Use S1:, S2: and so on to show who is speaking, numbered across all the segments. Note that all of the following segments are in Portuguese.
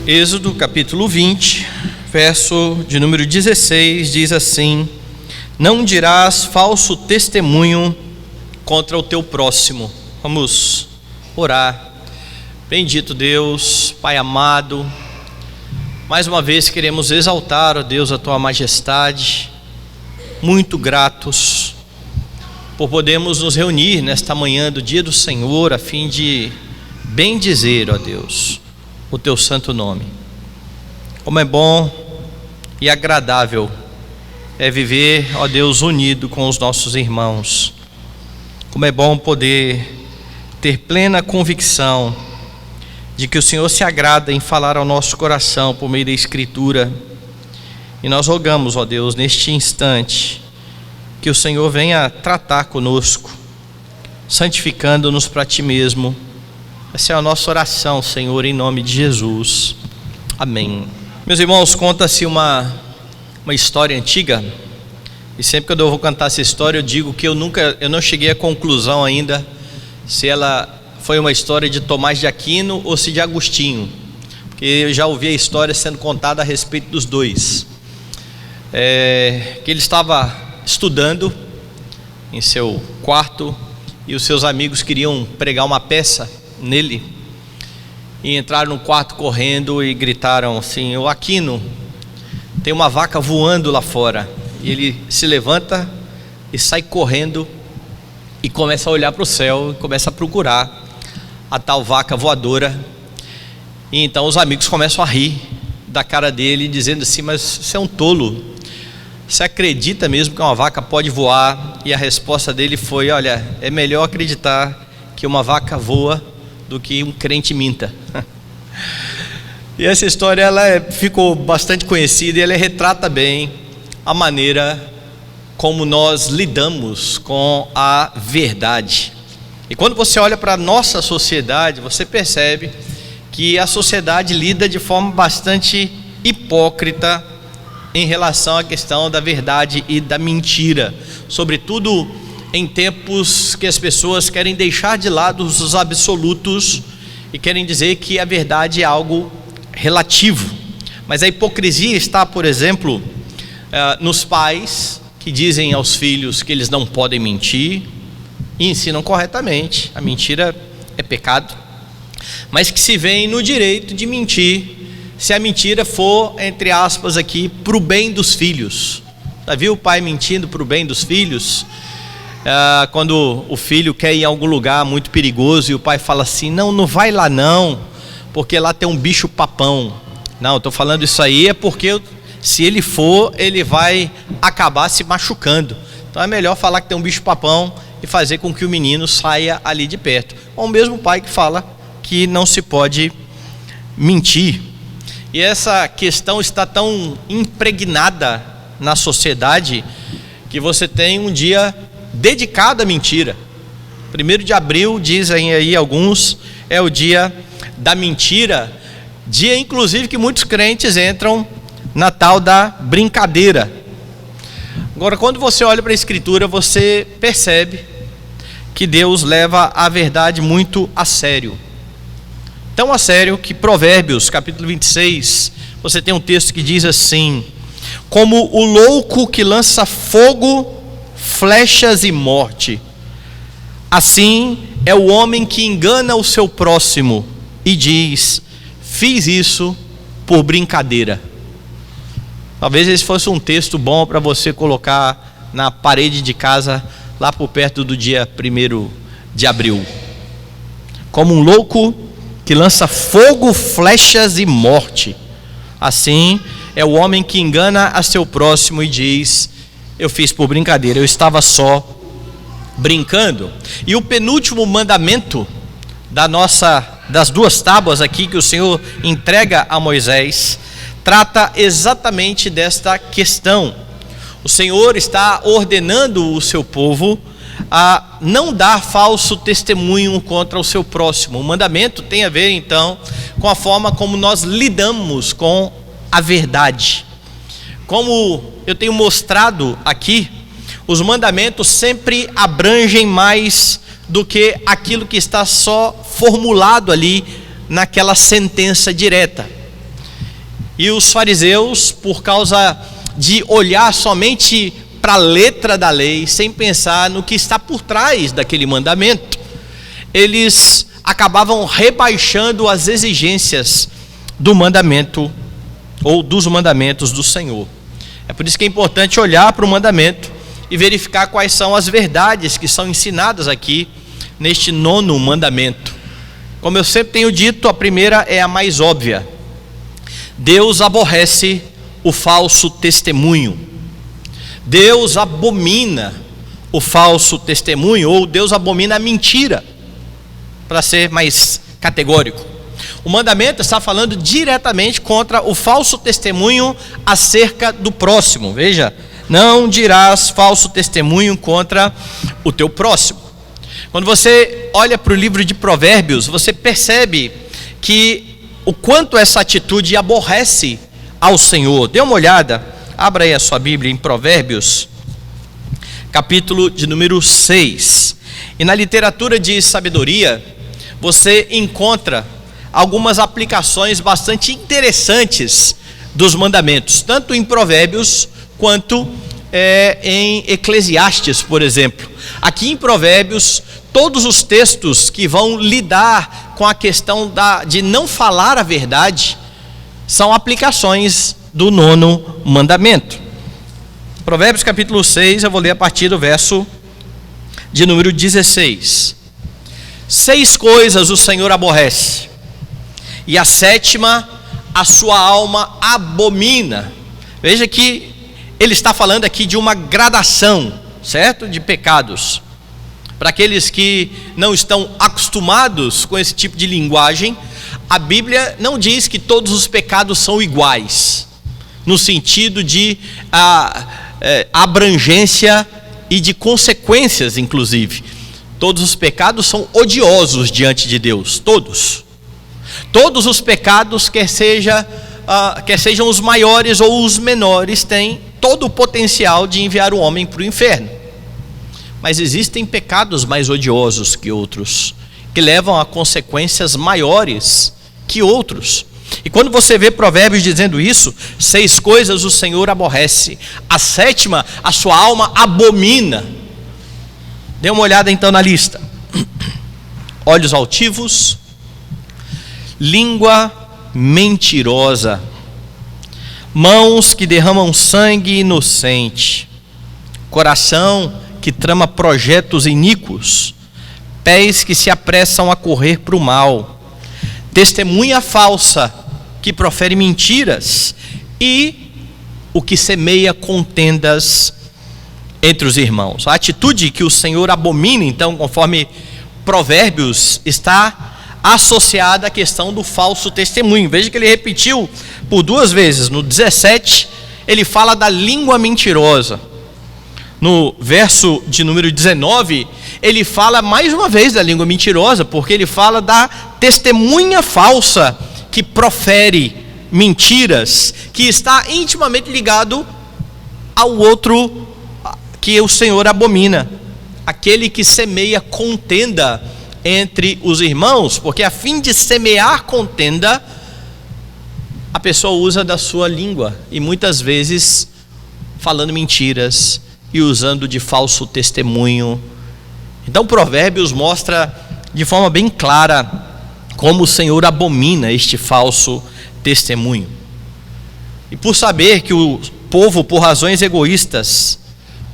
S1: Êxodo capítulo 20, verso de número 16, diz assim: não dirás falso testemunho contra o teu próximo. Vamos orar. Bendito Deus, Pai amado, mais uma vez queremos exaltar, ó Deus, a tua majestade, muito gratos por podermos nos reunir nesta manhã do dia do Senhor, a fim de bendizer, ó Deus, o teu santo nome. Como é bom e agradável é viver, ó Deus, unido com os nossos irmãos. Como é bom poder ter plena convicção de que o Senhor se agrada em falar ao nosso coração por meio da Escritura. E nós rogamos, ó Deus, neste instante, que o Senhor venha tratar conosco, santificando-nos para Ti mesmo. Essa é a nossa oração, Senhor, em nome de Jesus. Amém. Meus irmãos, conta-se uma história antiga, e sempre que eu vou contar essa história, eu digo que eu não cheguei à conclusão ainda se ela foi uma história de Tomás de Aquino ou se de Agostinho, porque eu já ouvi a história sendo contada a respeito dos dois. Que ele estava estudando em seu quarto e os seus amigos queriam pregar uma peça nele, e entraram no quarto correndo e gritaram assim: "O Aquino, tem uma vaca voando lá fora." E ele se levanta e sai correndo e começa a olhar para o céu, e começa a procurar a tal vaca voadora. E então os amigos começam a rir da cara dele, dizendo assim: "Mas você é um tolo, você acredita mesmo que uma vaca pode voar?" E a resposta dele foi: "Olha, é melhor acreditar que uma vaca voa do que um crente minta." E essa história ficou bastante conhecida, e ela retrata bem a maneira como nós lidamos com a verdade. E quando você olha para a nossa sociedade, você percebe que a sociedade lida de forma bastante hipócrita em relação à questão da verdade e da mentira, sobretudo em tempos que as pessoas querem deixar de lado os absolutos e querem dizer que a verdade é algo relativo. Mas a hipocrisia está, por exemplo, nos pais que dizem aos filhos que eles não podem mentir e ensinam corretamente. A mentira é pecado, mas que se veem no direito de mentir se a mentira for, entre aspas aqui, para o bem dos filhos. Já viu o pai mentindo para o bem dos filhos? Quando o filho quer ir em algum lugar muito perigoso e o pai fala assim: não vai lá não, porque lá tem um bicho papão. Não, estou falando isso aí é porque se ele for, ele vai acabar se machucando. Então é melhor falar que tem um bicho papão e fazer com que o menino saia ali de perto. Ou o mesmo pai que fala que não se pode mentir. E essa questão está tão impregnada na sociedade que você tem um dia dedicado à mentira. 1º de abril, dizem aí alguns, é o dia da mentira, dia inclusive que muitos crentes entram na tal da brincadeira. Agora, quando você olha para a Escritura, você percebe que Deus leva a verdade muito a sério. Tão a sério que Provérbios capítulo 26, você tem um texto que diz assim: como o louco que lança fogo, flechas e morte, assim é o homem que engana o seu próximo e diz: fiz isso por brincadeira. Talvez esse fosse um texto bom para você colocar na parede de casa lá por perto do dia 1º de abril. Como um louco que lança fogo, flechas e morte, assim é o homem que engana a seu próximo e diz: eu fiz por brincadeira, eu estava só brincando. E o penúltimo mandamento das 2 tábuas aqui que o Senhor entrega a Moisés trata exatamente desta questão. O Senhor está ordenando o seu povo a não dar falso testemunho contra o seu próximo. O mandamento tem a ver então com a forma como nós lidamos com a verdade. Como eu tenho mostrado aqui, os mandamentos sempre abrangem mais do que aquilo que está só formulado ali naquela sentença direta. E os fariseus, por causa de olhar somente para a letra da lei, sem pensar no que está por trás daquele mandamento, eles acabavam rebaixando as exigências do mandamento ou dos mandamentos do Senhor. É por isso que é importante olhar para o mandamento e verificar quais são as verdades que são ensinadas aqui neste 9º mandamento. Como eu sempre tenho dito, a primeira é a mais óbvia. Deus aborrece o falso testemunho. Deus abomina o falso testemunho, ou Deus abomina a mentira, para ser mais categórico. O mandamento está falando diretamente contra o falso testemunho acerca do próximo. Veja, não dirás falso testemunho contra o teu próximo. Quando você olha para o livro de Provérbios, você percebe que o quanto essa atitude aborrece ao Senhor. Dê uma olhada, abra aí a sua Bíblia em Provérbios, capítulo de número 6. E na literatura de sabedoria, você encontra algumas aplicações bastante interessantes dos mandamentos, tanto em Provérbios quanto em Eclesiastes, por exemplo. Aqui em Provérbios, todos os textos que vão lidar com a questão de não falar a verdade são aplicações do 9º mandamento. Provérbios capítulo 6, eu vou ler a partir do verso de número 16. 6 coisas o Senhor aborrece, e a 7ª a sua alma abomina. Veja que ele está falando aqui de uma gradação, certo? De pecados. Para aqueles que não estão acostumados com esse tipo de linguagem, a Bíblia não diz que todos os pecados são iguais, no sentido de abrangência e de consequências, inclusive. Todos os pecados são odiosos diante de Deus, todos. Todos os pecados, quer sejam os maiores ou os menores, têm todo o potencial de enviar o homem para o inferno. Mas existem pecados mais odiosos que outros, que levam a consequências maiores que outros. E quando você vê Provérbios dizendo isso, 6 coisas o Senhor aborrece, a 7ª a sua alma abomina. Dê uma olhada então na lista: olhos altivos, língua mentirosa, mãos que derramam sangue inocente, coração que trama projetos iníquos, pés que se apressam a correr para o mal, testemunha falsa que profere mentiras, e o que semeia contendas entre os irmãos. A atitude que o Senhor abomina, então, conforme Provérbios, está associada à questão do falso testemunho. Veja que ele repetiu por 2 vezes. No 17, ele fala da língua mentirosa. No verso de número 19, ele fala mais uma vez da língua mentirosa, porque ele fala da testemunha falsa que profere mentiras, que está intimamente ligado ao outro que o Senhor abomina, aquele que semeia contenda entre os irmãos, porque a fim de semear contenda, a pessoa usa da sua língua, e muitas vezes falando mentiras e usando de falso testemunho. Então Provérbios mostra de forma bem clara como o Senhor abomina este falso testemunho. E por saber que o povo, por razões egoístas,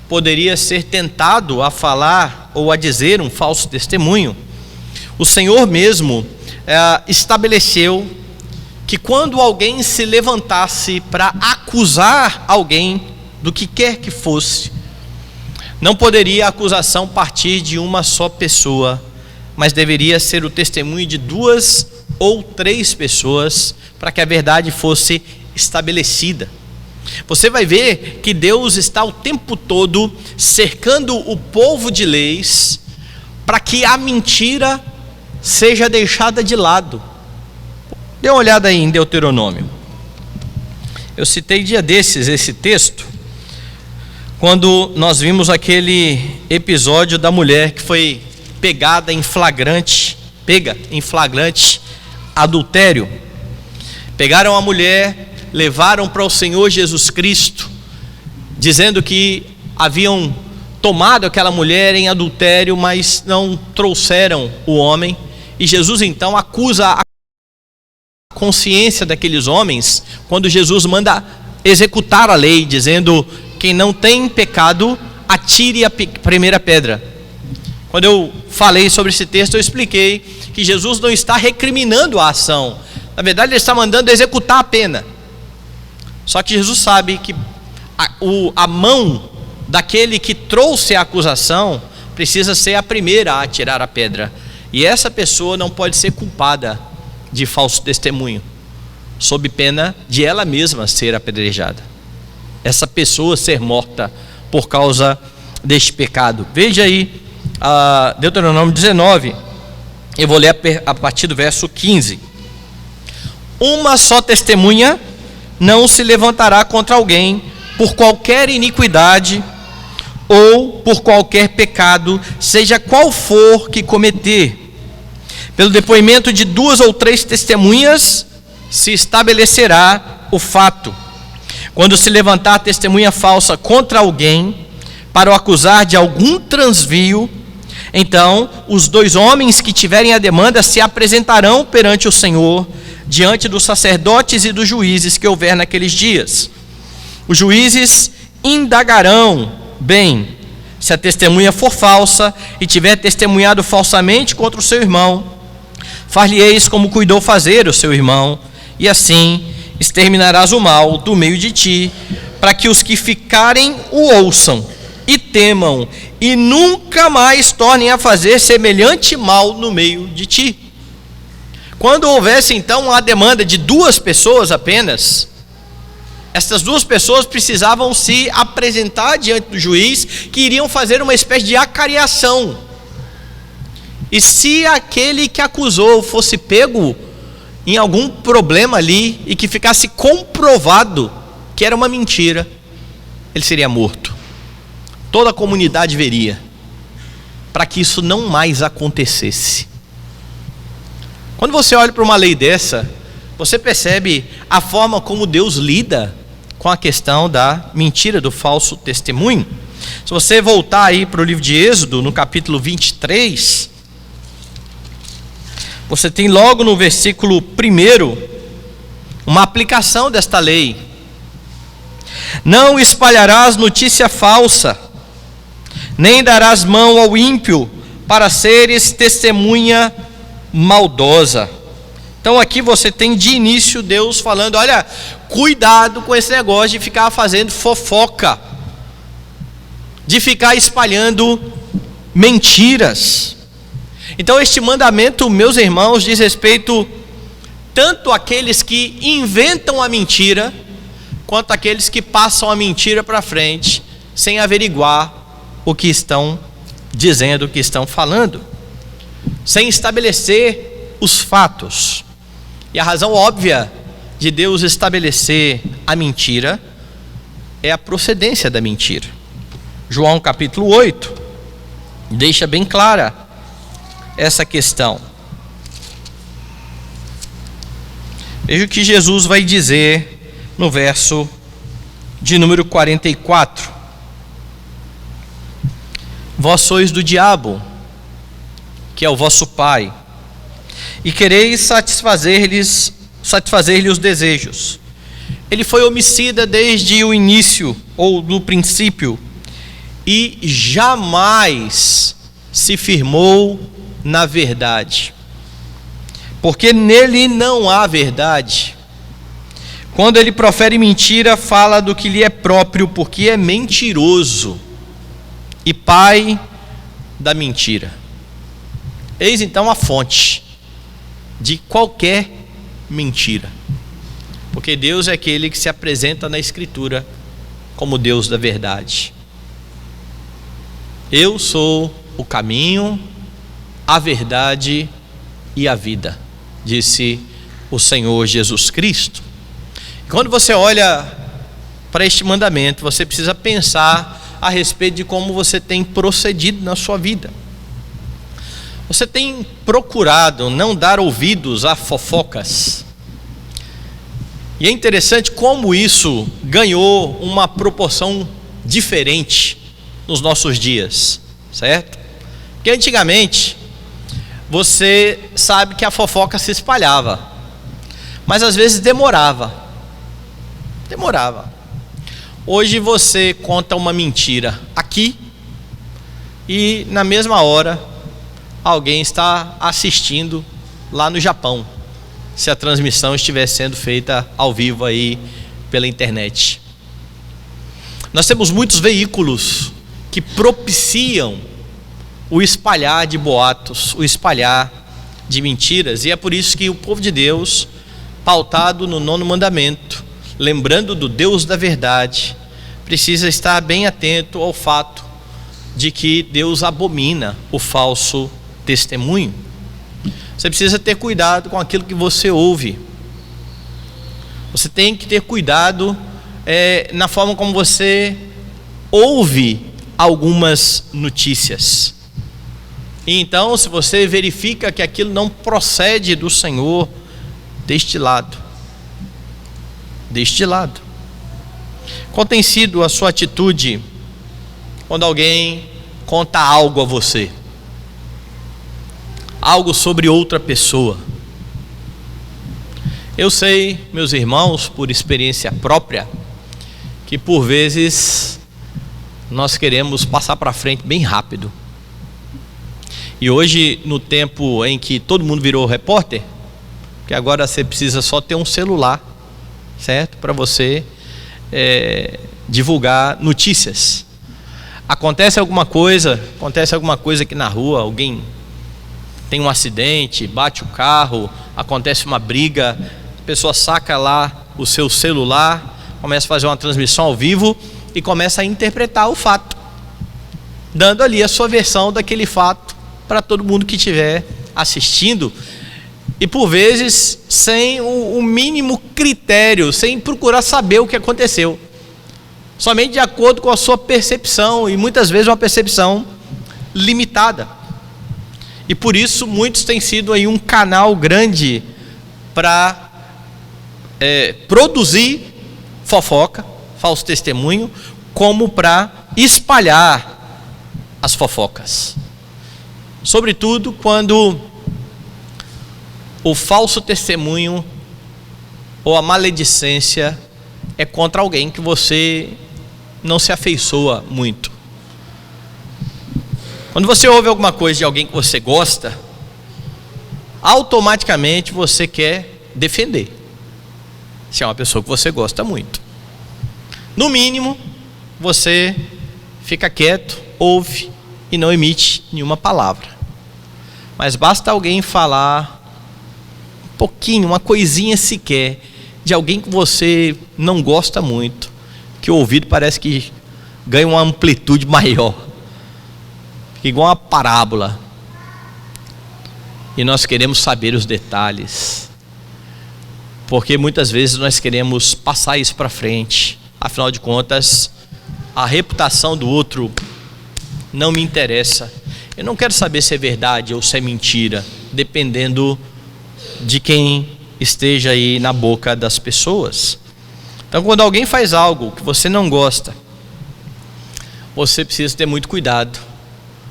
S1: poderia ser tentado a falar ou a dizer um falso testemunho, o Senhor mesmo estabeleceu que quando alguém se levantasse para acusar alguém do que quer que fosse, não poderia a acusação partir de uma só pessoa, mas deveria ser o testemunho de 2 ou 3 pessoas, para que a verdade fosse estabelecida. Você vai ver que Deus está o tempo todo cercando o povo de leis, para que a mentira seja deixada de lado. Dê uma olhada aí em Deuteronômio. Eu citei dia desses esse texto, quando nós vimos aquele episódio da mulher que foi pega em flagrante adultério. Pegaram a mulher levaram para o Senhor Jesus Cristo, dizendo que haviam tomado aquela mulher em adultério, mas não trouxeram o homem. E Jesus então acusa a consciência daqueles homens, quando Jesus manda executar a lei, dizendo: quem não tem pecado, atire a primeira pedra. Quando eu falei sobre esse texto, eu expliquei que Jesus não está recriminando a ação. Na verdade, ele está mandando executar a pena. Só que Jesus sabe que a mão daquele que trouxe a acusação precisa ser a primeira a atirar a pedra. E essa pessoa não pode ser culpada de falso testemunho, sob pena de ela mesma ser apedrejada. Essa pessoa ser morta por causa deste pecado. Veja aí Deuteronômio 19, eu vou ler a partir do verso 15. Uma só testemunha não se levantará contra alguém por qualquer iniquidade ou por qualquer pecado, seja qual for que cometer. Pelo depoimento de 2 ou 3 testemunhas se estabelecerá o fato. Quando se levantar testemunha falsa contra alguém para o acusar de algum transvio, então os 2 homens que tiverem a demanda se apresentarão perante o Senhor, diante dos sacerdotes e dos juízes que houver naqueles dias. Os juízes indagarão bem, se a testemunha for falsa e tiver testemunhado falsamente contra o seu irmão, far-lhe-eis como cuidou fazer o seu irmão, e assim exterminarás o mal do meio de ti, para que os que ficarem o ouçam e temam, e nunca mais tornem a fazer semelhante mal no meio de ti. Quando houvesse então a demanda de 2 pessoas apenas, estas 2 pessoas precisavam se apresentar diante do juiz, que iriam fazer uma espécie de acariação. E se aquele que acusou fosse pego em algum problema ali, e que ficasse comprovado que era uma mentira, ele seria morto. Toda a comunidade veria, para que isso não mais acontecesse. Quando você olha para uma lei dessa, você percebe a forma como Deus lida com a questão da mentira, do falso testemunho. Se você voltar aí para o livro de Êxodo, no capítulo 23, você tem logo no versículo 1 uma aplicação desta lei. Não espalharás notícia falsa, nem darás mão ao ímpio para seres testemunha maldosa. Então aqui você tem de início Deus falando: olha, cuidado com esse negócio de ficar fazendo fofoca, de ficar espalhando mentiras. Então este mandamento, meus irmãos, diz respeito tanto àqueles que inventam a mentira, quanto àqueles que passam a mentira para frente, sem averiguar o que estão dizendo, o que estão falando, sem estabelecer os fatos. E a razão óbvia de Deus estabelecer a mentira é a procedência da mentira. João capítulo 8 deixa bem clara essa questão. Veja o que Jesus vai dizer no verso de número 44. Vós sois do diabo, que é o vosso pai, e quereis satisfazer-lhe os desejos. Ele foi homicida desde o início, ou do princípio, e jamais se firmou na verdade, porque nele não há verdade. Quando ele profere mentira, fala do que lhe é próprio, porque é mentiroso e pai da mentira. Eis então a fonte de qualquer mentira, porque Deus é aquele que se apresenta na Escritura como Deus da verdade. Eu sou o caminho, a verdade e a vida, disse o Senhor Jesus Cristo. Quando você olha para este mandamento, você precisa pensar a respeito de como você tem procedido na sua vida. Você tem procurado não dar ouvidos a fofocas? E é interessante como isso ganhou uma proporção diferente nos nossos dias, certo? Porque antigamente, você sabe que a fofoca se espalhava, mas às vezes demorava. Hoje você conta uma mentira aqui e na mesma hora alguém está assistindo lá no Japão, se a transmissão estiver sendo feita ao vivo aí pela internet. Nós temos muitos veículos que propiciam o espalhar de boatos, o espalhar de mentiras, e é por isso que o povo de Deus, pautado no 9º mandamento, lembrando do Deus da verdade, precisa estar bem atento ao fato de que Deus abomina o falso testemunho. Você precisa ter cuidado com aquilo que você ouve. Você tem que ter cuidado na forma como você ouve algumas notícias. E então, se você verifica que aquilo não procede do Senhor, deste lado. Qual tem sido a sua atitude quando alguém conta algo a você? Algo sobre outra pessoa? Eu sei, meus irmãos, por experiência própria, que por vezes nós queremos passar para frente bem rápido. E hoje, no tempo em que todo mundo virou repórter, que agora você precisa só ter um celular, certo? Para você divulgar notícias. Acontece alguma coisa aqui na rua, alguém tem um acidente, bate o carro, acontece uma briga, a pessoa saca lá o seu celular, começa a fazer uma transmissão ao vivo e começa a interpretar o fato, dando ali a sua versão daquele fato para todo mundo que estiver assistindo, e por vezes sem o mínimo critério, sem procurar saber o que aconteceu, somente de acordo com a sua percepção, e muitas vezes uma percepção limitada. E por isso muitos têm sido aí um canal grande para produzir fofoca, falso testemunho, como para espalhar as fofocas. Sobretudo quando o falso testemunho ou a maledicência é contra alguém que você não se afeiçoa muito. Quando você ouve alguma coisa de alguém que você gosta, automaticamente você quer defender, se é uma pessoa que você gosta muito. No mínimo, você fica quieto, ouve e não emite nenhuma palavra. Mas basta alguém falar um pouquinho, uma coisinha sequer, de alguém que você não gosta muito, que o ouvido parece que ganha uma amplitude maior, fica igual uma parábola, e nós queremos saber os detalhes, porque muitas vezes nós queremos passar isso para frente. Afinal de contas, a reputação do outro não me interessa. Eu não quero saber se é verdade ou se é mentira, dependendo de quem esteja aí na boca das pessoas. Então, quando alguém faz algo que você não gosta, você precisa ter muito cuidado.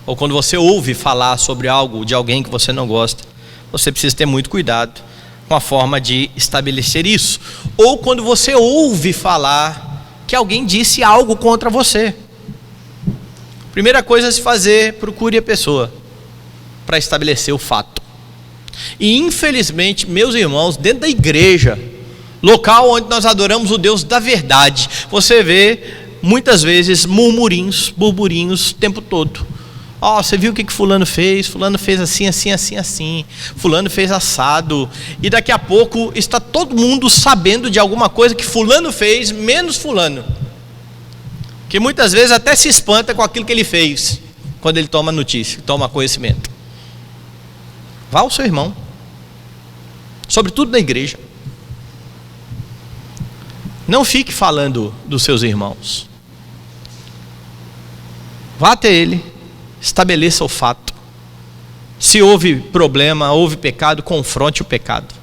S1: Ou quando você ouve falar sobre algo de alguém que você não gosta, você precisa ter muito cuidado com a forma de estabelecer isso. Ou quando você ouve falar que alguém disse algo contra você, primeira coisa a se fazer, procure a pessoa para estabelecer o fato. E infelizmente, meus irmãos, dentro da igreja, local onde nós adoramos o Deus da verdade, você vê muitas vezes murmurinhos, burburinhos o tempo todo. Ó, você viu o que fulano fez? Fulano fez assim, assim, assim, assim. Fulano fez assado. E daqui a pouco está todo mundo sabendo de alguma coisa que fulano fez, menos fulano, que muitas vezes até se espanta com aquilo que ele fez, quando ele toma notícia, toma conhecimento. Vá ao seu irmão, sobretudo na igreja. Não fique falando dos seus irmãos. Vá até ele, estabeleça o fato. Se houve problema, houve pecado, confronte o pecado.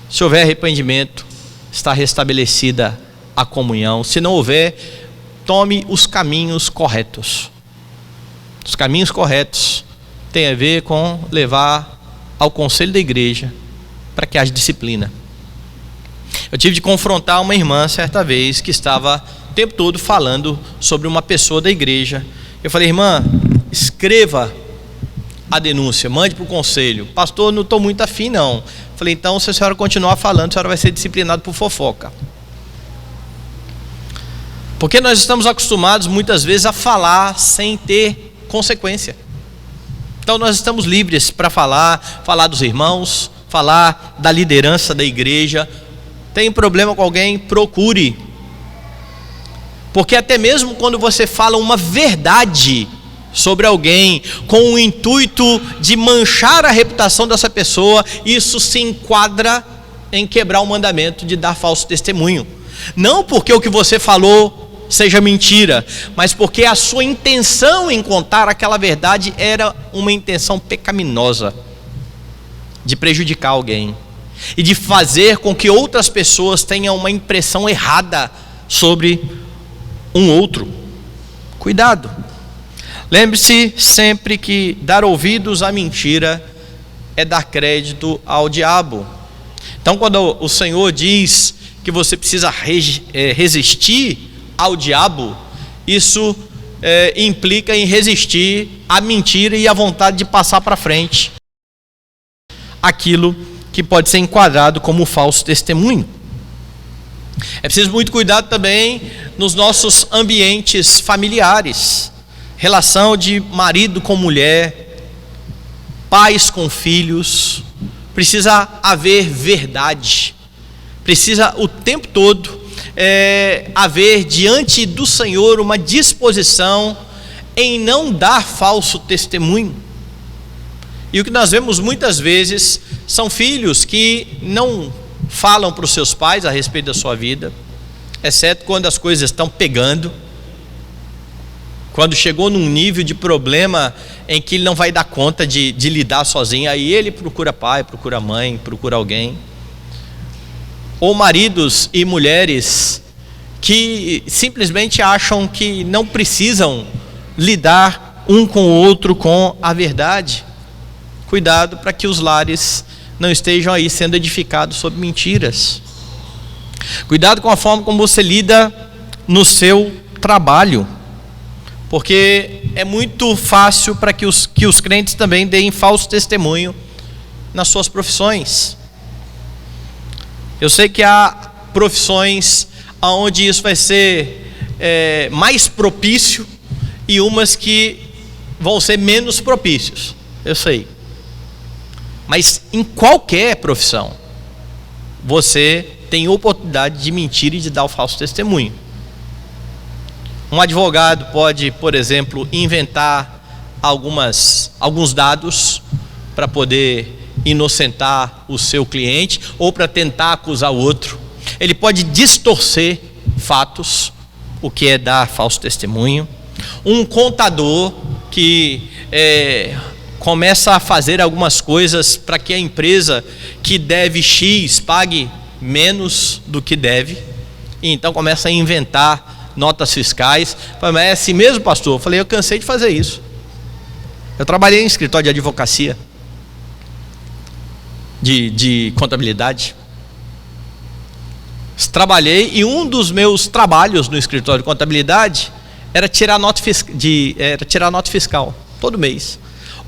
S1: Se houver arrependimento, está restabelecida a comunhão. Se não houver, tome os caminhos corretos. Os caminhos corretos têm a ver com levar ao conselho da igreja para que haja disciplina. Eu tive de confrontar uma irmã certa vez que estava o tempo todo falando sobre uma pessoa da igreja. Eu falei: irmã, escreva a denúncia, mande para o conselho. Pastor, não estou muito afim não. Falei: então, se a senhora continuar falando, a senhora vai ser disciplinada por fofoca. Porque nós estamos acostumados muitas vezes a falar sem ter consequência. Então nós estamos livres para falar dos irmãos, falar da liderança da igreja. Tem problema com alguém, procure. Porque até mesmo quando você fala uma verdade sobre alguém com o intuito de manchar a reputação dessa pessoa, isso se enquadra em quebrar o mandamento de dar falso testemunho. Não porque o que você falou seja mentira, mas porque a sua intenção em contar aquela verdade era uma intenção pecaminosa, de prejudicar alguém e de fazer com que outras pessoas tenham uma impressão errada sobre um outro. Cuidado. Lembre-se sempre que dar ouvidos à mentira é dar crédito ao diabo. Então, quando o Senhor diz que você precisa resistir ao diabo, isso implica em resistir à mentira e à vontade de passar para frente aquilo que pode ser enquadrado como falso testemunho. É preciso muito cuidado também nos nossos ambientes familiares, relação de marido com mulher, pais com filhos. Precisa haver verdade, precisa o tempo todo haver diante do Senhor uma disposição em não dar falso testemunho. E o que nós vemos muitas vezes são filhos que não falam para os seus pais a respeito da sua vida, exceto quando as coisas estão pegando, quando chegou num nível de problema em que ele não vai dar conta de lidar sozinho, aí ele procura pai, procura mãe, procura alguém. Ou maridos e mulheres que simplesmente acham que não precisam lidar um com o outro com a verdade. Cuidado para que os lares não estejam aí sendo edificados sobre mentiras. Cuidado com a forma como você lida no seu trabalho, porque é muito fácil para que os crentes também deem falso testemunho nas suas profissões. Eu sei que há profissões onde isso vai ser mais propício e umas que vão ser menos propícios, eu sei. Mas em qualquer profissão, você tem oportunidade de mentir e de dar o falso testemunho. Um advogado pode, por exemplo, inventar alguns dados para poder inocentar o seu cliente ou para tentar acusar o outro. Ele pode distorcer fatos, o que é dar falso testemunho. Um contador que começa a fazer algumas coisas para que a empresa que deve X pague menos do que deve, e então começa a inventar notas fiscais. Mas é assim mesmo, pastor? Eu falei: eu cansei de fazer isso. Eu trabalhei em escritório de advocacia, de contabilidade. Trabalhei, e um dos meus trabalhos no escritório de contabilidade era tirar nota fiscal todo mês.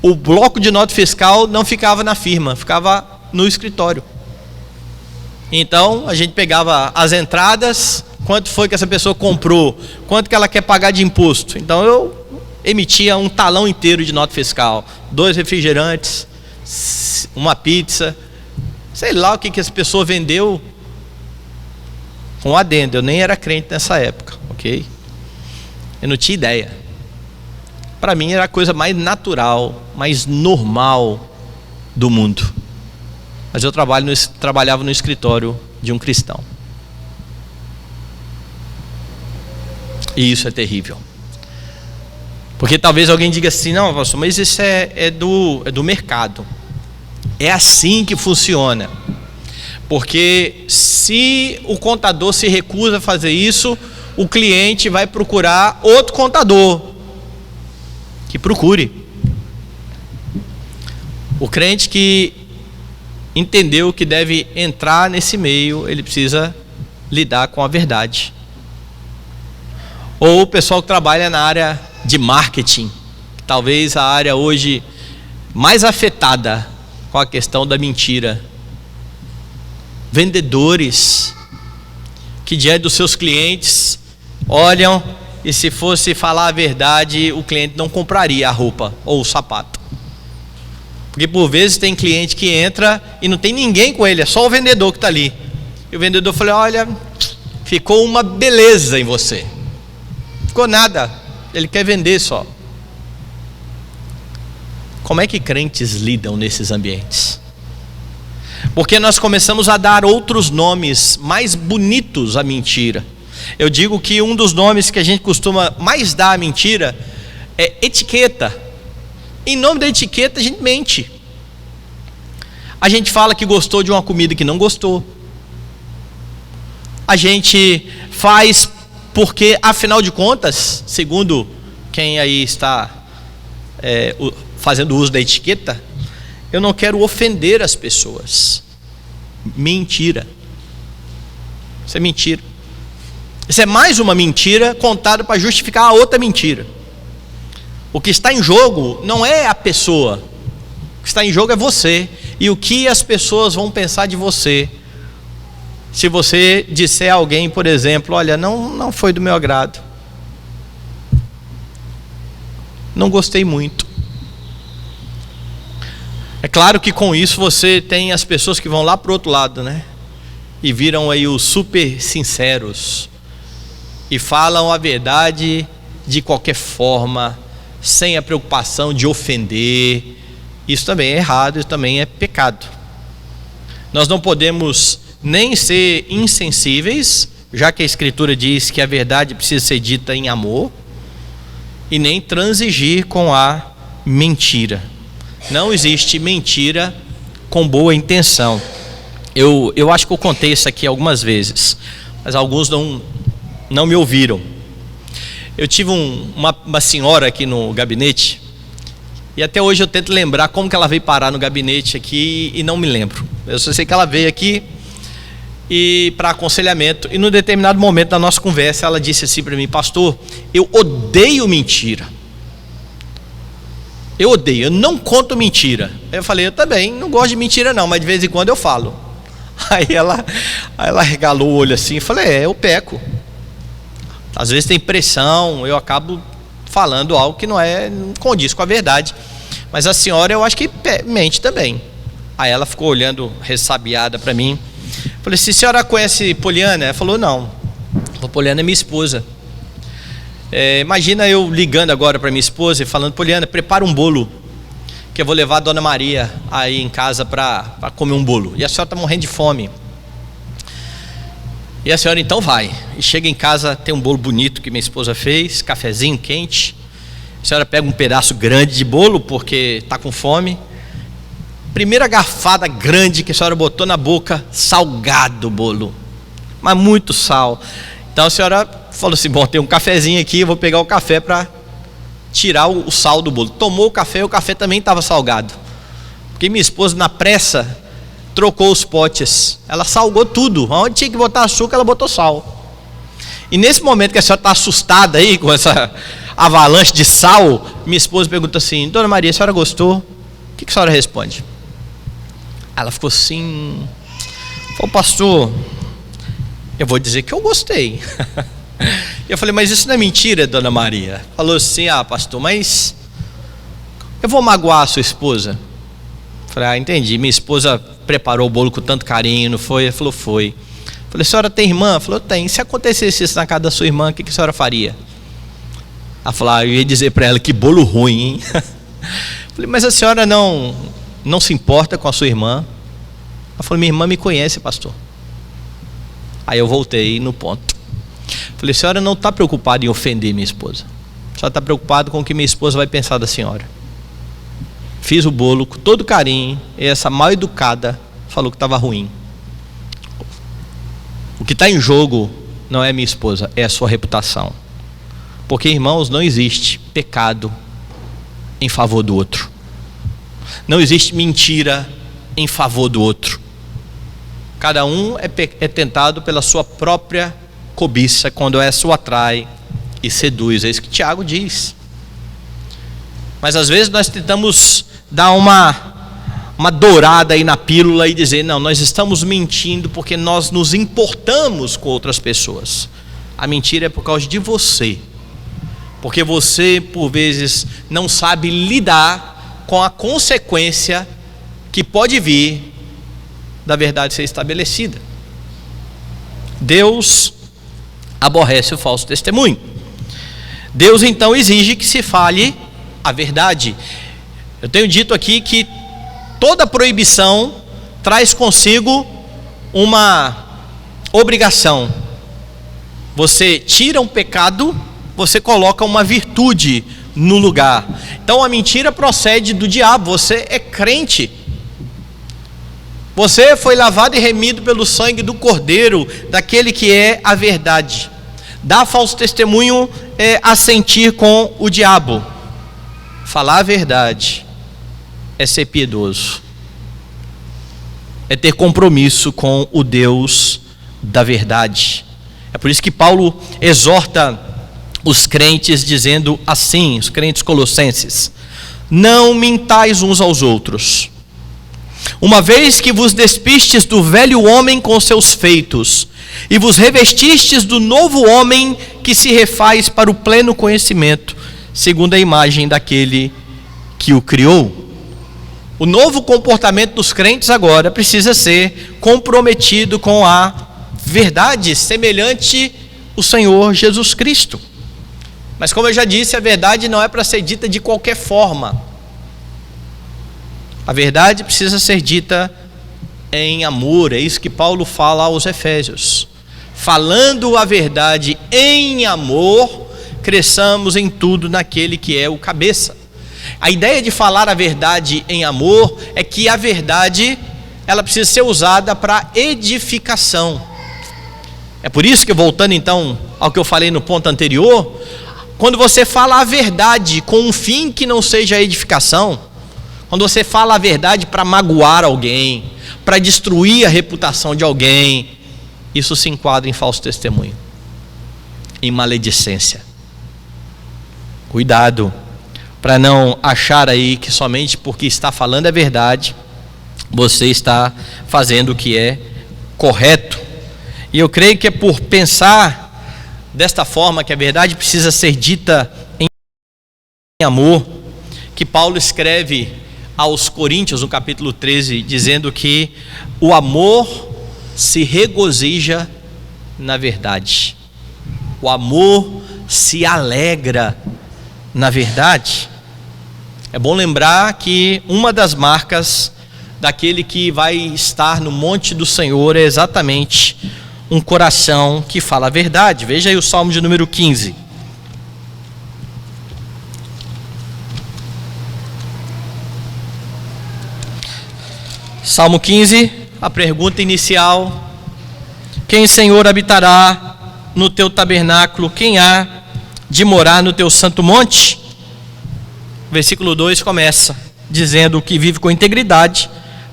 S1: O bloco de nota fiscal não ficava na firma, ficava no escritório. Então a gente pegava as entradas, quanto foi que essa pessoa comprou, quanto que ela quer pagar de imposto. Então eu emitia um talão inteiro de nota fiscal, 2 refrigerantes, uma pizza, sei lá o que essa pessoa vendeu. Com adendo, eu nem era crente nessa época, ok? Eu não tinha ideia. Para mim era a coisa mais natural, mais normal do mundo. Mas eu trabalhava no escritório de um cristão. E isso é terrível. Porque talvez alguém diga assim: não, pastor, mas isso é do mercado. É assim que funciona. Porque se o contador se recusa a fazer isso, o cliente vai procurar outro contador que procure. O crente que entendeu que deve entrar nesse meio, ele precisa lidar com a verdade. Ou o pessoal que trabalha na área de marketing, talvez a área hoje mais afetada com a questão da mentira. Vendedores que diante dos seus clientes olham e se fosse falar a verdade, o cliente não compraria a roupa ou o sapato. Porque por vezes tem cliente que entra e não tem ninguém com ele, é só o vendedor que está ali. E o vendedor fala: olha, ficou uma beleza em você. Ficou nada, ele quer vender só. Como é que crentes lidam nesses ambientes? Porque nós começamos a dar outros nomes mais bonitos à mentira. Eu digo que um dos nomes que a gente costuma mais dar à mentira é etiqueta. Em nome da etiqueta a gente mente. A gente fala que gostou de uma comida que não gostou. A gente faz porque, afinal de contas, segundo quem aí está fazendo uso da etiqueta, eu não quero ofender as pessoas. Mentira. Isso é mentira. Isso é mais uma mentira contada para justificar a outra mentira. O que está em jogo não é a pessoa. O que está em jogo é você. E o que as pessoas vão pensar de você. Se você disser a alguém, por exemplo: olha, não foi do meu agrado. Não gostei muito. É claro que com isso você tem as pessoas que vão lá para o outro lado, né? E viram aí os super sinceros. E falam a verdade de qualquer forma, sem a preocupação de ofender. Isso também é errado, isso também é pecado. Nós não podemos nem ser insensíveis, já que a Escritura diz que a verdade precisa ser dita em amor, e nem transigir com a mentira. Não existe mentira com boa intenção. Eu acho que eu contei isso aqui algumas vezes, mas alguns não me ouviram. Eu tive uma senhora aqui no gabinete, e até hoje eu tento lembrar como que ela veio parar no gabinete aqui e não me lembro. Eu só sei que ela veio aqui e para aconselhamento, e num determinado momento da nossa conversa ela disse assim para mim: pastor, eu odeio mentira. Eu odeio, eu não conto mentira. Eu falei: eu também não gosto de mentira não, mas de vez em quando eu falo. Aí ela regalou o olho assim e falei: eu peco. Às vezes tem pressão, eu acabo falando algo que não condiz com a verdade. Mas a senhora, eu acho que mente também. Aí ela ficou olhando ressabiada para mim. Falei: se a senhora conhece Poliana? Ela falou: não. Poliana é minha esposa. Imagina eu ligando agora para minha esposa e falando: Poliana, prepara um bolo, que eu vou levar a Dona Maria aí em casa para comer um bolo. E a senhora está morrendo de fome. E a senhora então vai. E chega em casa, tem um bolo bonito que minha esposa fez, cafezinho quente. A senhora pega um pedaço grande de bolo, porque está com fome. Primeira garfada grande que a senhora botou na boca, salgado o bolo, mas muito sal. Então a senhora falou assim: bom, tem um cafezinho aqui, eu vou pegar o café para tirar o sal do bolo. Tomou o café também estava salgado, porque minha esposa, na pressa, trocou os potes. Ela salgou tudo. Onde tinha que botar açúcar, ela botou sal. E nesse momento que a senhora está assustada aí com essa avalanche de sal, minha esposa pergunta assim: Dona Maria, a senhora gostou? O que a senhora responde? Ela ficou assim: falou: pastor, eu vou dizer que eu gostei. Eu falei: mas isso não é mentira, Dona Maria? Falou assim: pastor, mas eu vou magoar a sua esposa? Eu falei: entendi. Minha esposa preparou o bolo com tanto carinho, não foi? Ele falou: foi. Eu falei: a senhora tem irmã? Ela falou: tem. Se acontecesse isso na casa da sua irmã, o que a senhora faria? Ela falou: eu ia dizer para ela: que bolo ruim, hein? Eu falei: mas a senhora não se importa com a sua irmã? Ela falou: minha irmã me conhece, pastor. Aí eu voltei no ponto. Falei: a senhora não está preocupada em ofender minha esposa, a senhora está preocupada com o que minha esposa vai pensar da senhora. Fiz o bolo com todo carinho, e essa mal educada falou que estava ruim. que está em jogo não é minha esposa, é a sua reputação. Porque, irmãos, não existe pecado em favor do outro. Não existe mentira em favor do outro. Cada um é tentado pela sua própria cobiça, quando essa o atrai e seduz. É isso que Tiago diz. Mas às vezes nós tentamos dar uma dourada aí na pílula e dizer: não, nós estamos mentindo porque nós nos importamos com outras pessoas. A mentira é por causa de você, porque você por vezes não sabe lidar com a consequência que pode vir da verdade ser estabelecida. Deus aborrece o falso testemunho. Deus então exige que se fale a verdade. Eu tenho dito aqui que toda proibição traz consigo uma obrigação. Você tira um pecado, você coloca uma virtude no lugar. Então a mentira procede do diabo. Você é crente, você foi lavado e remido pelo sangue do Cordeiro, daquele que é a verdade. Dar falso testemunho é assentir com o diabo. Falar a verdade é ser piedoso, é ter compromisso com o Deus da verdade. É por isso que Paulo exorta os crentes dizendo assim, os crentes colossenses: não mintais uns aos outros, uma vez que vos despistes do velho homem com seus feitos, e vos revestistes do novo homem que se refaz para o pleno conhecimento, segundo a imagem daquele que o criou. O novo comportamento dos crentes agora precisa ser comprometido com a verdade, semelhante ao Senhor Jesus Cristo. Mas como eu já disse, a verdade não é para ser dita de qualquer forma. A verdade precisa ser dita em amor. É isso que Paulo fala aos Efésios: falando a verdade em amor, cresçamos em tudo naquele que é o cabeça. A ideia de falar a verdade em amor é que a verdade, ela precisa ser usada para edificação. É por isso que, voltando então ao que eu falei no ponto anterior, quando você fala a verdade com um fim que não seja a edificação, quando você fala a verdade para magoar alguém, para destruir a reputação de alguém, isso se enquadra em falso testemunho, em maledicência. Cuidado para não achar aí que somente porque está falando a verdade, você está fazendo o que é correto. E eu creio que é por pensar desta forma, que a verdade precisa ser dita em amor, que Paulo escreve aos Coríntios, no capítulo 13, dizendo que o amor se regozija na verdade. O amor se alegra na verdade. É bom lembrar que uma das marcas daquele que vai estar no monte do Senhor é exatamente um coração que fala a verdade. Veja aí o Salmo de número 15. Salmo 15, a pergunta inicial: quem, Senhor, habitará no teu tabernáculo? Quem há de morar no teu santo monte? Versículo 2 começa dizendo: que vive com integridade,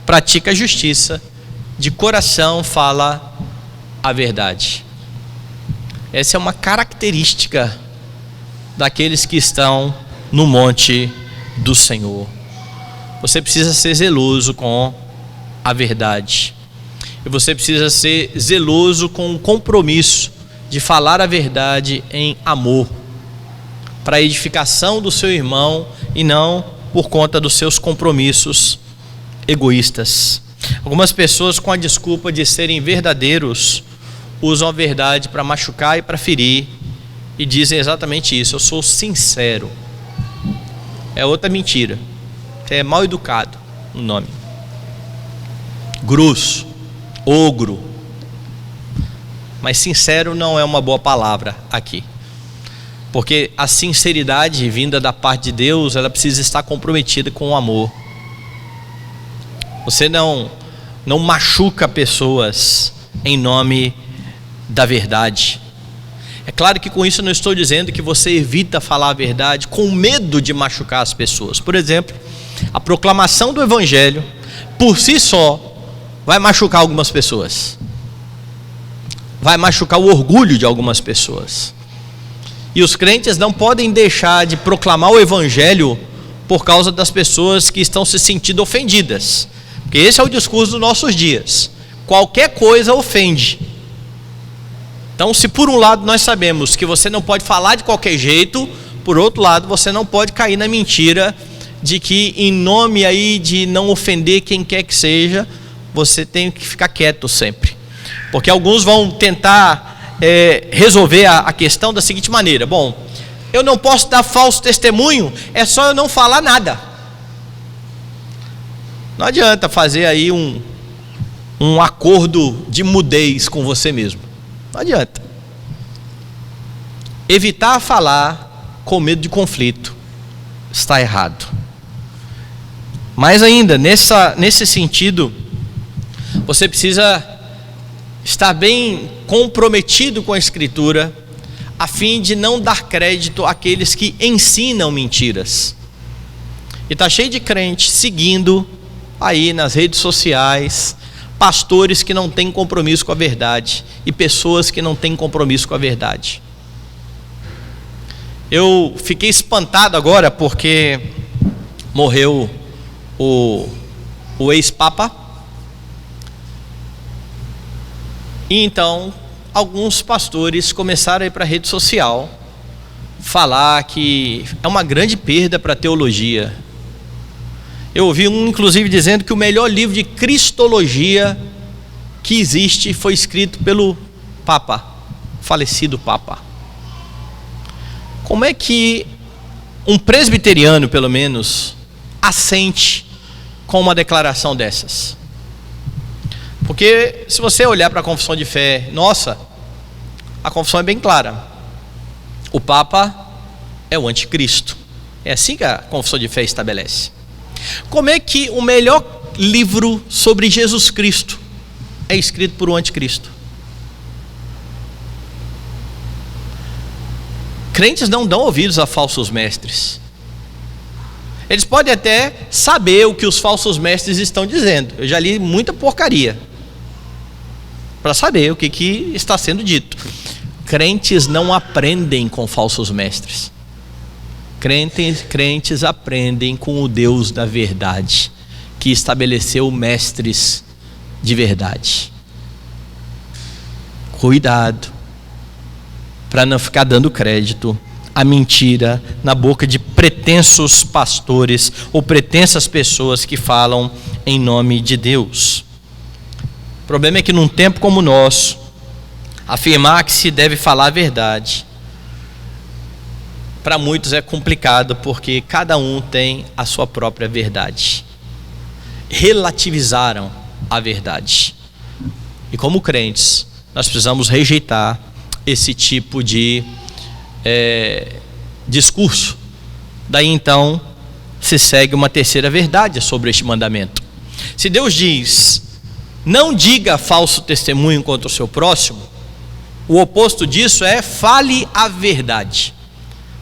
S1: pratica a justiça, de coração fala a verdade. Essa é uma característica daqueles que estão no monte do Senhor. Você precisa ser zeloso com a verdade, e você precisa ser zeloso com o compromisso de falar a verdade em amor, para a edificação do seu irmão e não por conta dos seus compromissos egoístas. Algumas pessoas, com a desculpa de serem verdadeiros, usam a verdade para machucar e para ferir, e dizem exatamente isso: eu sou sincero. É outra mentira, é mal educado o nome. Grosso, ogro. Mas sincero não é uma boa palavra aqui, porque a sinceridade vinda da parte de Deus, ela precisa estar comprometida com o amor. Você não machuca pessoas em nome da verdade. É claro que com isso eu não estou dizendo que você evita falar a verdade com medo de machucar as pessoas. Por exemplo, a proclamação do Evangelho, por si só, vai machucar algumas pessoas. Vai machucar o orgulho de algumas pessoas. E os crentes não podem deixar de proclamar o Evangelho por causa das pessoas que estão se sentindo ofendidas. Porque esse é o discurso dos nossos dias. Qualquer coisa ofende. Então, se por um lado nós sabemos que você não pode falar de qualquer jeito, por outro lado, você não pode cair na mentira de que, em nome aí de não ofender quem quer que seja, você tem que ficar quieto sempre. Porque alguns vão tentar resolver a questão da seguinte maneira: bom, eu não posso dar falso testemunho, é só eu não falar nada. Não adianta fazer aí um acordo de mudez com você mesmo. Não adianta. Evitar falar com medo de conflito está errado. Mas ainda, nesse sentido, você precisa estar bem comprometido com a Escritura, a fim de não dar crédito àqueles que ensinam mentiras. E está cheio de crente seguindo aí nas redes sociais pastores que não têm compromisso com a verdade e pessoas que não têm compromisso com a verdade. Eu fiquei espantado agora porque morreu o ex-papa, e então alguns pastores começaram a ir para a rede social falar que é uma grande perda para a teologia. Eu ouvi um, inclusive, dizendo que o melhor livro de cristologia que existe foi escrito pelo Papa, falecido Papa. Como é que um presbiteriano, pelo menos, assente com uma declaração dessas? Porque se você olhar para a confissão de fé nossa, a confissão é bem clara. O Papa é o anticristo. É assim que a confissão de fé estabelece. Como é que o melhor livro sobre Jesus Cristo é escrito por um anticristo? Crentes não dão ouvidos a falsos mestres. Eles podem até saber o que os falsos mestres estão dizendo. Eu já li muita porcaria para saber o que está sendo dito. Crentes não aprendem com falsos mestres. Crentes aprendem com o Deus da verdade, que estabeleceu mestres de verdade. Cuidado para não ficar dando crédito à mentira na boca de pretensos pastores ou pretensas pessoas que falam em nome de Deus. O problema é que num tempo como o nosso, afirmar que se deve falar a verdade, para muitos é complicado, porque cada um tem a sua própria verdade. Relativizaram a verdade. E como crentes, nós precisamos rejeitar esse tipo de discurso. Daí então se segue uma terceira verdade sobre este mandamento. Se Deus diz: não diga falso testemunho contra o seu próximo, o oposto disso é: fale a verdade.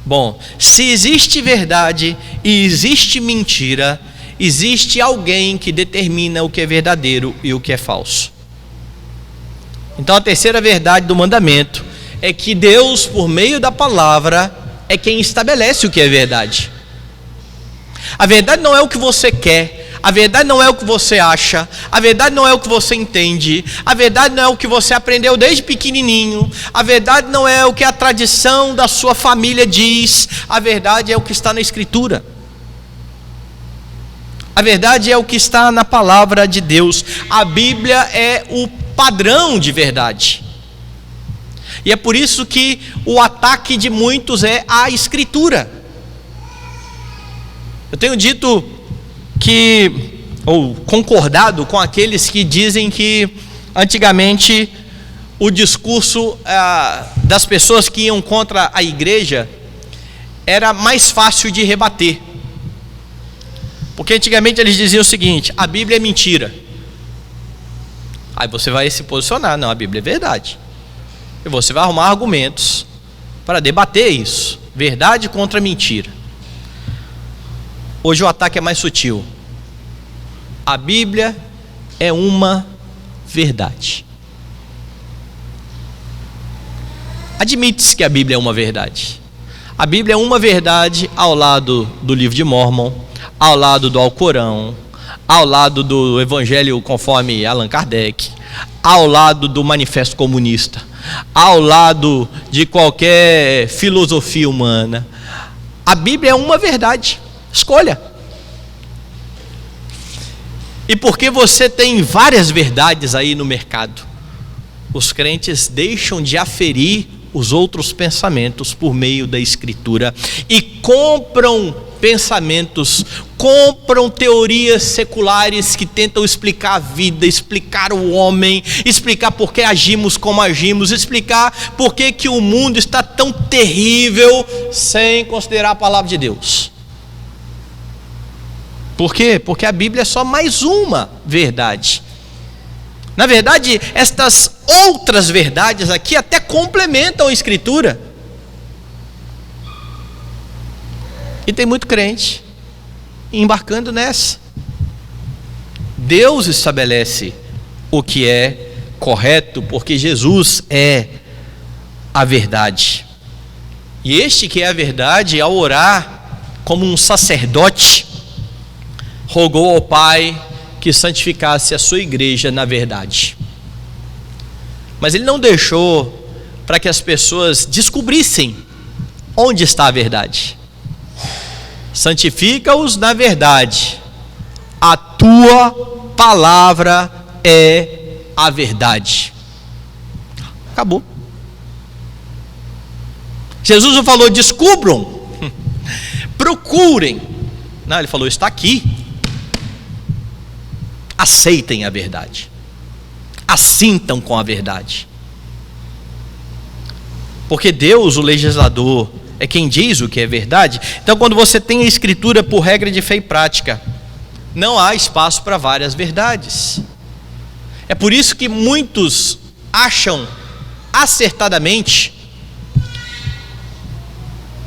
S1: Bom, se existe verdade e existe mentira, existe alguém que determina o que é verdadeiro e o que é falso. Então a terceira verdade do mandamento é que Deus, por meio da palavra, é quem estabelece o que é verdade. A verdade não é o que você quer, a verdade não é o que você acha, a verdade não é o que você entende, a verdade não é o que você aprendeu desde pequenininho, a verdade não é o que a tradição da sua família diz, a verdade é o que está na Escritura. A verdade é o que está na palavra de Deus. A Bíblia é o padrão de verdade. E é por isso que o ataque de muitos é a Escritura. Eu tenho dito ou concordado com aqueles que dizem que antigamente o discurso das pessoas que iam contra a igreja era mais fácil de rebater. Porque antigamente eles diziam o seguinte: a Bíblia é mentira. Aí você vai se posicionar: não, a Bíblia é verdade. E você vai arrumar argumentos para debater isso. Verdade contra mentira. Hoje o ataque é mais sutil. A Bíblia é uma verdade. Admite-se que a Bíblia é uma verdade. A Bíblia é uma verdade ao lado do livro de Mórmon, ao lado do Alcorão, ao lado do Evangelho conforme Allan Kardec, ao lado do Manifesto Comunista, ao lado de qualquer filosofia humana. A Bíblia é uma verdade. Escolha. E porque você tem várias verdades aí no mercado, os crentes deixam de aferir os outros pensamentos por meio da Escritura e compram pensamentos, compram teorias seculares que tentam explicar a vida, explicar o homem, explicar por que agimos como agimos, explicar por que o mundo está tão terrível, sem considerar a palavra de Deus. Por quê? Porque a Bíblia é só mais uma verdade. Na verdade, estas outras verdades aqui até complementam a Escritura. E tem muito crente embarcando nessa. Deus estabelece o que é correto, porque Jesus é a verdade. E este que é a verdade, ao orar como um sacerdote, rogou ao Pai que santificasse a sua igreja na verdade. Mas ele não deixou para que as pessoas descobrissem onde está a verdade. Santifica-os na verdade. A tua palavra é a verdade. Acabou. Jesus não falou descubram, procurem. Não, ele falou está aqui. Aceitem a verdade, assintam com a verdade, porque Deus, o legislador, é quem diz o que é verdade. Então, quando você tem a Escritura por regra de fé e prática, não há espaço para várias verdades. É por isso que muitos acham acertadamente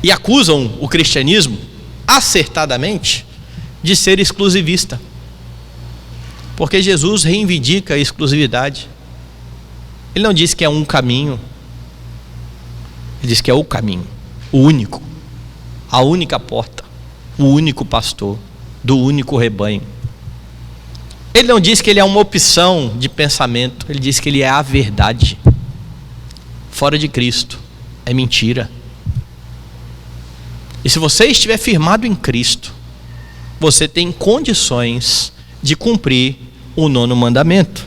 S1: e acusam o cristianismo acertadamente de ser exclusivista. Porque Jesus reivindica a exclusividade. Ele não diz que é um caminho. Ele diz que é o caminho, o único, a única porta, o único pastor, do único rebanho. Ele não diz que ele é uma opção de pensamento. Ele diz que ele é a verdade. Fora de Cristo é mentira. E se você estiver firmado em Cristo, você tem condições de cumprir o 9º mandamento.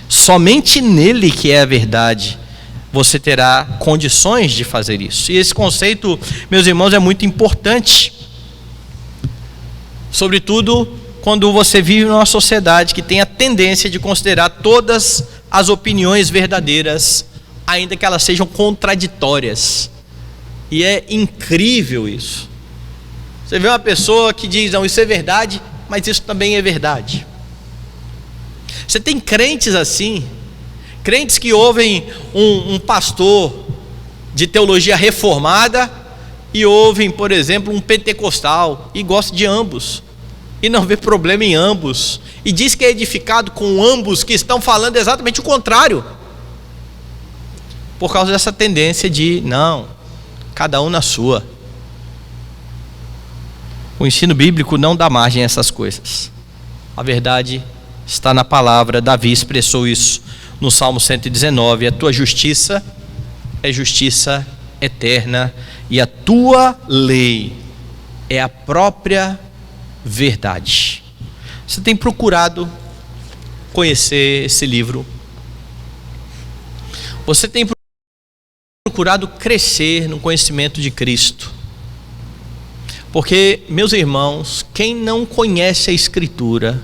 S1: Somente nele, que é a verdade, você terá condições de fazer isso. E esse conceito, meus irmãos, é muito importante, sobretudo quando você vive numa sociedade que tem a tendência de considerar todas as opiniões verdadeiras, ainda que elas sejam contraditórias. E é incrível isso. Você vê uma pessoa que diz, não, isso é verdade, mas isso também é verdade. Você tem crentes assim, crentes que ouvem um pastor de teologia reformada e ouvem, por exemplo, um pentecostal e gostam de ambos e não vê problema em ambos e diz que é edificado com ambos que estão falando exatamente o contrário, por causa dessa tendência de não, cada um na sua. O ensino bíblico não dá margem a essas coisas. A verdade está na palavra. Davi expressou isso no Salmo 119. A tua justiça é justiça eterna e a tua lei é a própria verdade. Você tem procurado conhecer esse livro? Você tem procurado crescer no conhecimento de Cristo? Porque, meus irmãos, quem não conhece a Escritura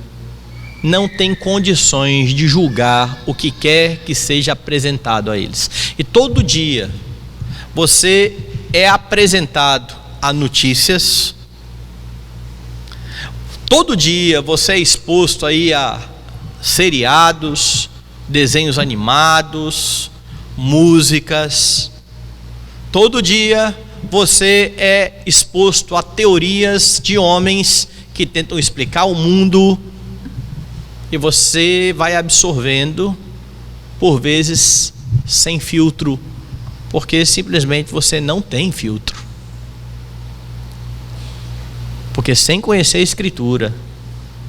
S1: não tem condições de julgar o que quer que seja apresentado a eles. E todo dia você é apresentado a notícias, todo dia você é exposto aí a seriados, desenhos animados, músicas. Todo dia você é exposto a teorias de homens que tentam explicar o mundo, e você vai absorvendo, por vezes sem filtro, porque simplesmente você não tem filtro. Porque sem conhecer a Escritura,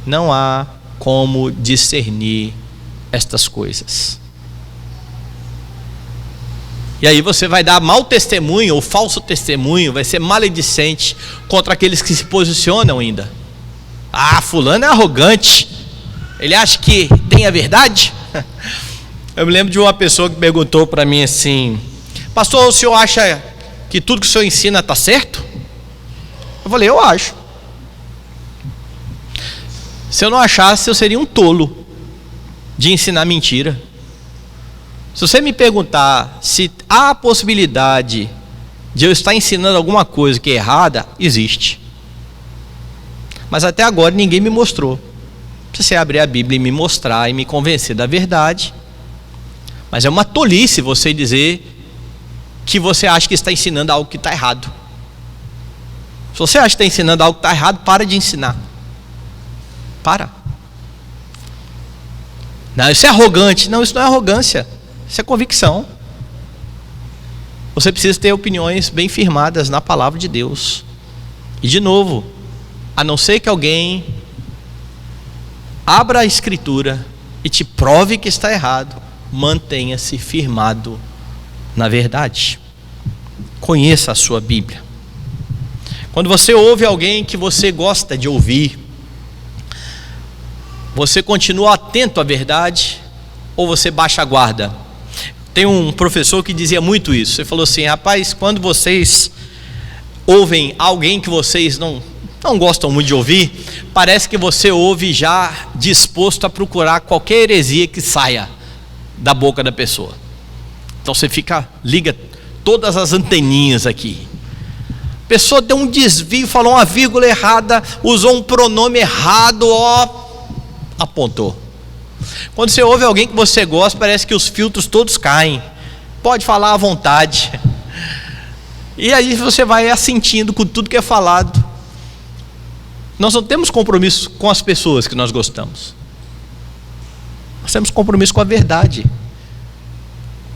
S1: não há como discernir estas coisas. E aí você vai dar mau testemunho ou falso testemunho, vai ser maledicente contra aqueles que se posicionam ainda. Ah, fulano é arrogante, ele acha que tem a verdade? Eu me lembro de uma pessoa que perguntou para mim assim: pastor, o senhor acha que tudo que o senhor ensina está certo? Eu falei: eu acho. Se eu não achasse, eu seria um tolo de ensinar mentira. Se você me perguntar se há a possibilidade de eu estar ensinando alguma coisa que é errada, existe. Mas até agora ninguém me mostrou. Se você abrir a Bíblia e me mostrar e me convencer da verdade. Mas é uma tolice você dizer que você acha que está ensinando algo que está errado. Se você acha que está ensinando algo que está errado, para de ensinar. Para. Não, isso é arrogante. Não, isso não é arrogância. Isso é convicção. Você precisa ter opiniões bem firmadas na palavra de Deus. E de novo, a não ser que alguém abra a Escritura e te prove que está errado, mantenha-se firmado na verdade. Conheça a sua Bíblia. Quando você ouve alguém que você gosta de ouvir, você continua atento à verdade ou você baixa a guarda? Tem um professor que dizia muito isso. Ele falou assim: rapaz, quando vocês ouvem alguém que vocês não gostam muito de ouvir, parece que você ouve já disposto a procurar qualquer heresia que saia da boca da pessoa. Então você liga todas as anteninhas aqui. A pessoa deu um desvio, falou uma vírgula errada, usou um pronome errado, apontou. Quando você ouve alguém que você gosta, parece que os filtros todos caem. Pode falar à vontade. E aí você vai assentindo com tudo que é falado. Nós não temos compromisso com as pessoas que nós gostamos. Nós temos compromisso com a verdade.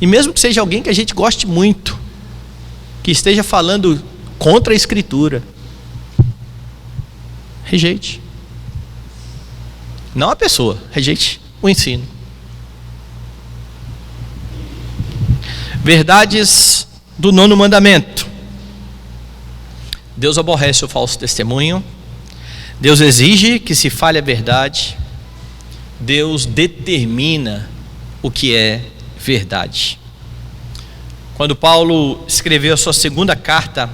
S1: E mesmo que seja alguém que a gente goste muito, que esteja falando contra a Escritura, rejeite. Não a pessoa, rejeite o ensino. Verdades do 9º mandamento. Deus aborrece o falso testemunho. Deus exige que se fale a verdade. Deus determina o que é verdade. Quando Paulo escreveu a sua segunda carta,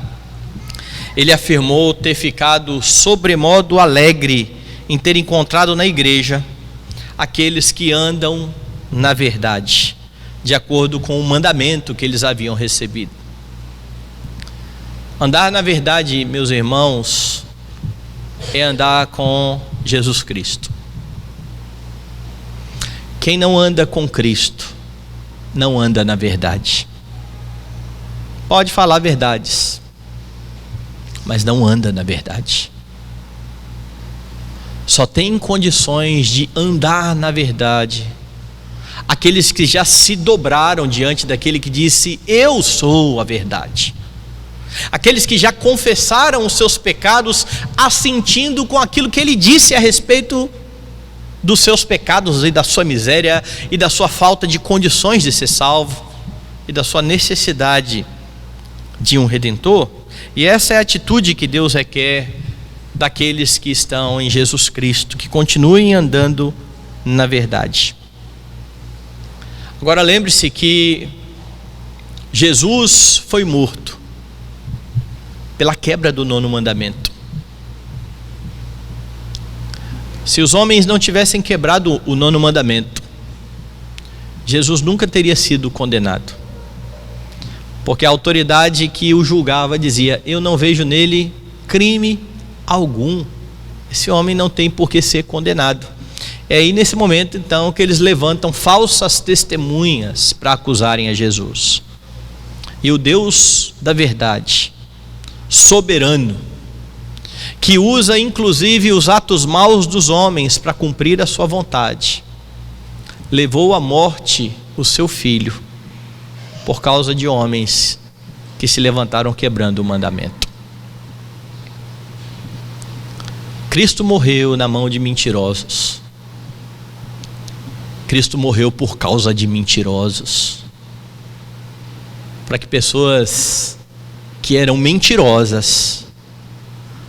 S1: ele afirmou ter ficado sobremodo alegre em ter encontrado na igreja aqueles que andam na verdade, de acordo com o mandamento que eles haviam recebido. Andar na verdade, meus irmãos, é andar com Jesus Cristo. Quem não anda com Cristo, não anda na verdade. Pode falar verdades, mas não anda na verdade. Só tem condições de andar na verdade aqueles que já se dobraram diante daquele que disse: eu sou a verdade. Aqueles que já confessaram os seus pecados, assentindo com aquilo que ele disse a respeito dos seus pecados e da sua miséria e da sua falta de condições de ser salvo e da sua necessidade de um Redentor. E essa é a atitude que Deus requer daqueles que estão em Jesus Cristo, que continuem andando na verdade. Agora lembre-se que Jesus foi morto pela quebra do 9º mandamento. Se os homens não tivessem quebrado o 9º mandamento, Jesus nunca teria sido condenado, porque a autoridade que o julgava dizia: eu não vejo nele crime algum, esse homem não tem por que ser condenado. É aí nesse momento então que eles levantam falsas testemunhas para acusarem a Jesus. E o Deus da verdade, soberano, que usa inclusive os atos maus dos homens para cumprir a sua vontade, levou à morte o seu filho por causa de homens que se levantaram quebrando o mandamento. Cristo morreu na mão de mentirosos. Cristo morreu por causa de mentirosos, para que pessoas que eram mentirosas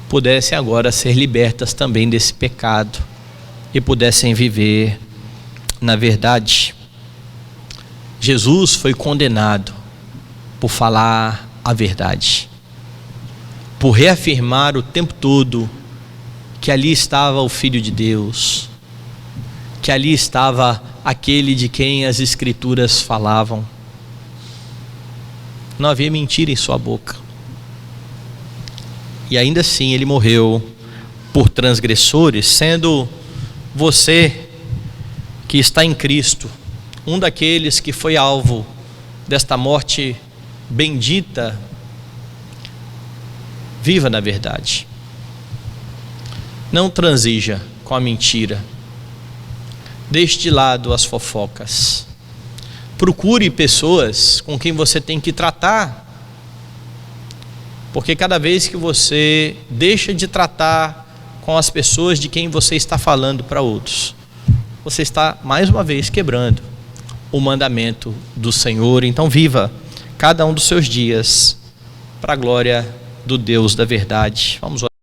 S1: pudessem agora ser libertas também desse pecado e pudessem viver na verdade. Jesus foi condenado por falar a verdade, por reafirmar o tempo todo que ali estava o Filho de Deus, que ali estava aquele de quem as Escrituras falavam. Não havia mentira em sua boca. E ainda assim ele morreu por transgressores, sendo você que está em Cristo um daqueles que foi alvo desta morte bendita. Viva na verdade. Não transija com a mentira. Deixe de lado as fofocas. Procure pessoas com quem você tem que tratar, porque cada vez que você deixa de tratar com as pessoas de quem você está falando para outros, você está mais uma vez quebrando o mandamento do Senhor. Então viva cada um dos seus dias para a glória do Deus da verdade. Vamos orar.